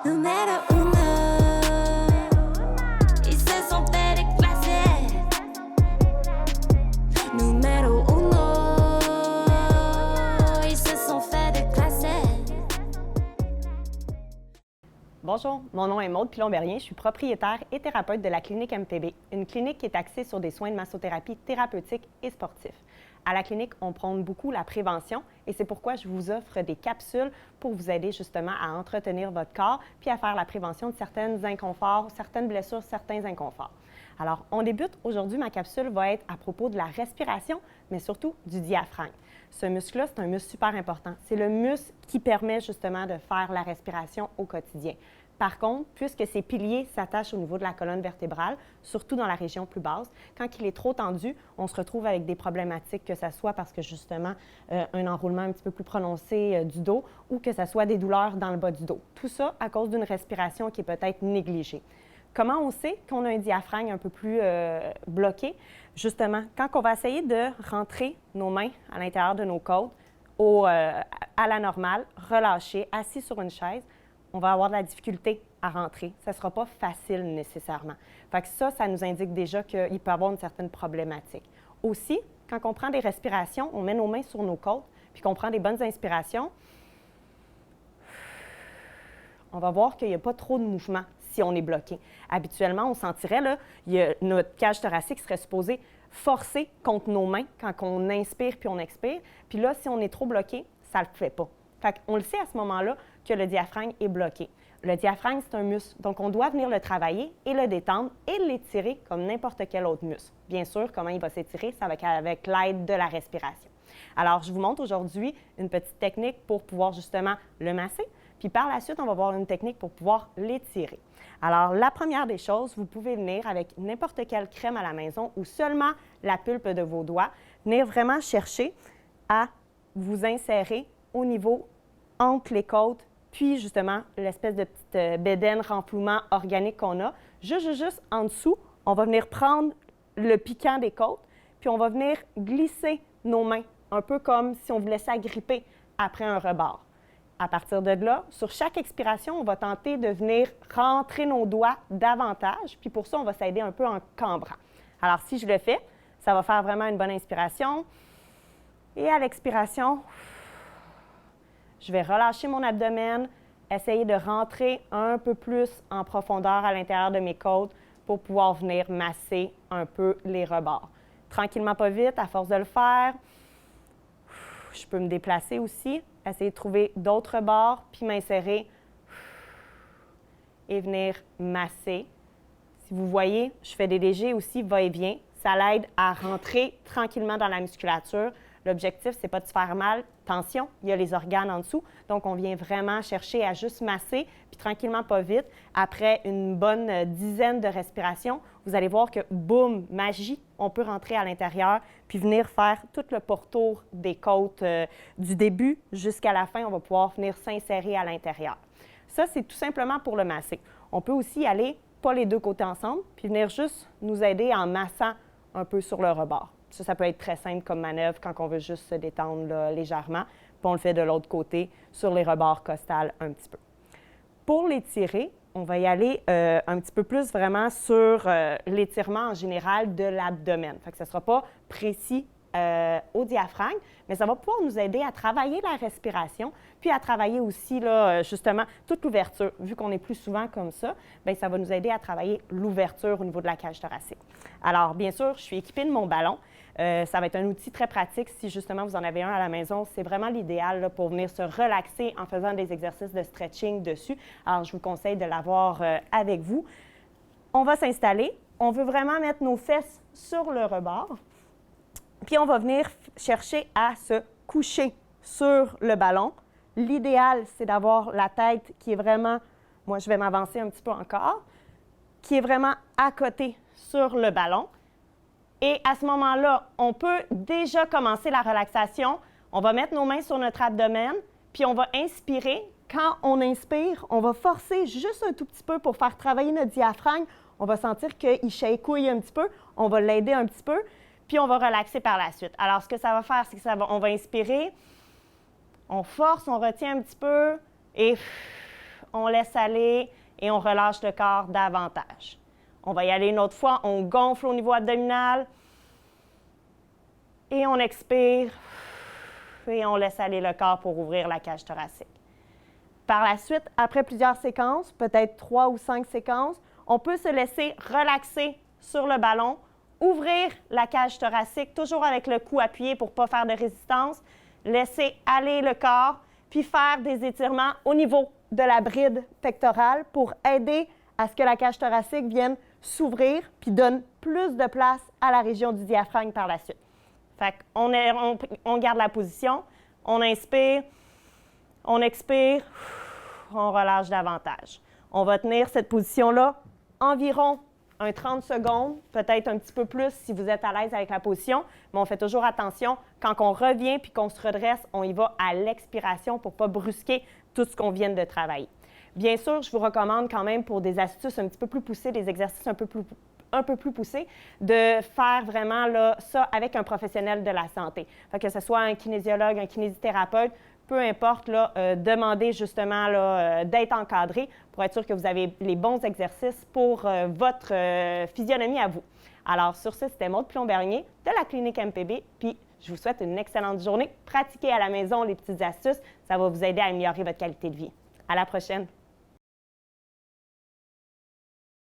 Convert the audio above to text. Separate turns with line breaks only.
Numéro uno, ils se sont fait déclasser. Numéro uno, ils se sont fait déclasser.
Bonjour, mon nom est Maude Pilon-Berrien, je suis propriétaire et thérapeute de la clinique MTB, une clinique qui est axée sur des soins de massothérapie thérapeutique et sportifs. À la clinique, on prône beaucoup la prévention et c'est pourquoi je vous offre des capsules pour vous aider justement à entretenir votre corps puis à faire la prévention de certains inconforts, certaines blessures, certains inconforts. Alors, on débute aujourd'hui. Ma capsule va être à propos de la respiration, mais surtout du diaphragme. Ce muscle-là, c'est un muscle super important. C'est le muscle qui permet justement de faire la respiration au quotidien. Par contre, puisque ces piliers s'attachent au niveau de la colonne vertébrale, surtout dans la région plus basse, quand il est trop tendu, on se retrouve avec des problématiques, que ce soit parce que justement un enroulement un petit peu plus prononcé du dos ou que ce soit des douleurs dans le bas du dos. Tout ça à cause d'une respiration qui est peut-être négligée. Comment on sait qu'on a un diaphragme un peu plus bloqué? Justement, quand on va essayer de rentrer nos mains à l'intérieur de nos côtes à la normale, relâchées, assis sur une chaise, on va avoir de la difficulté à rentrer. Ça ne sera pas facile nécessairement. Fait que ça nous indique déjà qu'il peut y avoir une certaine problématique. Aussi, quand on prend des respirations, on met nos mains sur nos côtes, puis qu'on prend des bonnes inspirations, on va voir qu'il n'y a pas trop de mouvement si on est bloqué. Habituellement, on sentirait, là, notre cage thoracique serait supposée forcer contre nos mains quand on inspire puis on expire. Puis là, si on est trop bloqué, ça ne le fait pas. Fait qu'on le sait à ce moment-là que le diaphragme est bloqué. Le diaphragme, c'est un muscle, donc on doit venir le travailler et le détendre et l'étirer comme n'importe quel autre muscle. Bien sûr, comment il va s'étirer? C'est avec l'aide de la respiration. Alors, je vous montre aujourd'hui une petite technique pour pouvoir justement le masser, puis par la suite, on va voir une technique pour pouvoir l'étirer. Alors, la première des choses, vous pouvez venir avec n'importe quelle crème à la maison ou seulement la pulpe de vos doigts, venir vraiment chercher à vous insérer au niveau entre les côtes, puis justement l'espèce de petite bédaine renflouement organique qu'on a. Juste en dessous, on va venir prendre le piquant des côtes, puis on va venir glisser nos mains, un peu comme si on vous laissait agripper après un rebord. À partir de là, sur chaque expiration, on va tenter de venir rentrer nos doigts davantage, puis pour ça, on va s'aider un peu en cambrant. Alors, si je le fais, ça va faire vraiment une bonne inspiration. Et à l'expiration, je vais relâcher mon abdomen, essayer de rentrer un peu plus en profondeur à l'intérieur de mes côtes pour pouvoir venir masser un peu les rebords. Tranquillement, pas vite, à force de le faire, je peux me déplacer aussi, essayer de trouver d'autres bords, puis m'insérer et venir masser. Si vous voyez, je fais des légers aussi va-et-vient. Ça l'aide à rentrer tranquillement dans la musculature. L'objectif, ce n'est pas de se faire mal. Attention, il y a les organes en dessous. Donc, on vient vraiment chercher à juste masser, puis tranquillement, pas vite. Après une bonne dizaine de respirations, vous allez voir que, boum, magie, on peut rentrer à l'intérieur, puis venir faire tout le pourtour des côtes du début jusqu'à la fin. On va pouvoir venir s'insérer à l'intérieur. Ça, c'est tout simplement pour le masser. On peut aussi aller, pas les deux côtés ensemble, puis venir juste nous aider en massant un peu sur le rebord. Ça peut être très simple comme manœuvre quand on veut juste se détendre là, légèrement. Puis on le fait de l'autre côté, sur les rebords costales un petit peu. Pour l'étirer, on va y aller un petit peu plus vraiment sur l'étirement en général de l'abdomen. Fait que ce ne sera pas précis au diaphragme, mais ça va pouvoir nous aider à travailler la respiration, puis à travailler aussi là, justement toute l'ouverture. Vu qu'on est plus souvent comme ça, bien, ça va nous aider à travailler l'ouverture au niveau de la cage thoracique. Alors, bien sûr, je suis équipée de mon ballon. Ça va être un outil très pratique si justement vous en avez un à la maison. C'est vraiment l'idéal là, pour venir se relaxer en faisant des exercices de stretching dessus. Alors, je vous conseille de l'avoir avec vous. On va s'installer. On veut vraiment mettre nos fesses sur le rebord. Puis, on va venir chercher à se coucher sur le ballon. L'idéal, c'est d'avoir la tête qui est vraiment, moi, je vais m'avancer un petit peu encore, qui est vraiment à côté sur le ballon. Et à ce moment-là, on peut déjà commencer la relaxation. On va mettre nos mains sur notre abdomen, puis on va inspirer. Quand on inspire, on va forcer juste un tout petit peu pour faire travailler notre diaphragme. On va sentir qu'il shakouille un petit peu. On va l'aider un petit peu, puis on va relaxer par la suite. Alors, ce que ça va faire, c'est que on va inspirer, on force, on retient un petit peu et on laisse aller et on relâche le corps davantage. On va y aller une autre fois, on gonfle au niveau abdominal et on expire et on laisse aller le corps pour ouvrir la cage thoracique. Par la suite, après plusieurs séquences, peut-être 3 ou 5 séquences, on peut se laisser relaxer sur le ballon, ouvrir la cage thoracique, toujours avec le cou appuyé pour ne pas faire de résistance, laisser aller le corps, puis faire des étirements au niveau de la bride pectorale pour aider à ce que la cage thoracique vienne s'ouvrir puis donne plus de place à la région du diaphragme par la suite. Fait qu'on garde la position, on inspire, on expire, on relâche davantage. On va tenir cette position-là environ 30 secondes, peut-être un petit peu plus si vous êtes à l'aise avec la position, mais on fait toujours attention. Quand on revient puis qu'on se redresse, on y va à l'expiration pour ne pas brusquer tout ce qu'on vient de travailler. Bien sûr, je vous recommande quand même pour des astuces un petit peu plus poussées, des exercices un peu plus poussés, de faire vraiment là, ça avec un professionnel de la santé. Fait que ce soit un kinésiologue, un kinésithérapeute, peu importe, là, demandez justement d'être encadré pour être sûr que vous avez les bons exercices pour votre physionomie à vous. Alors, sur ce, c'était Maude Plombernier de la clinique MPB, puis je vous souhaite une excellente journée. Pratiquez à la maison les petites astuces, ça va vous aider à améliorer votre qualité de vie. À la prochaine!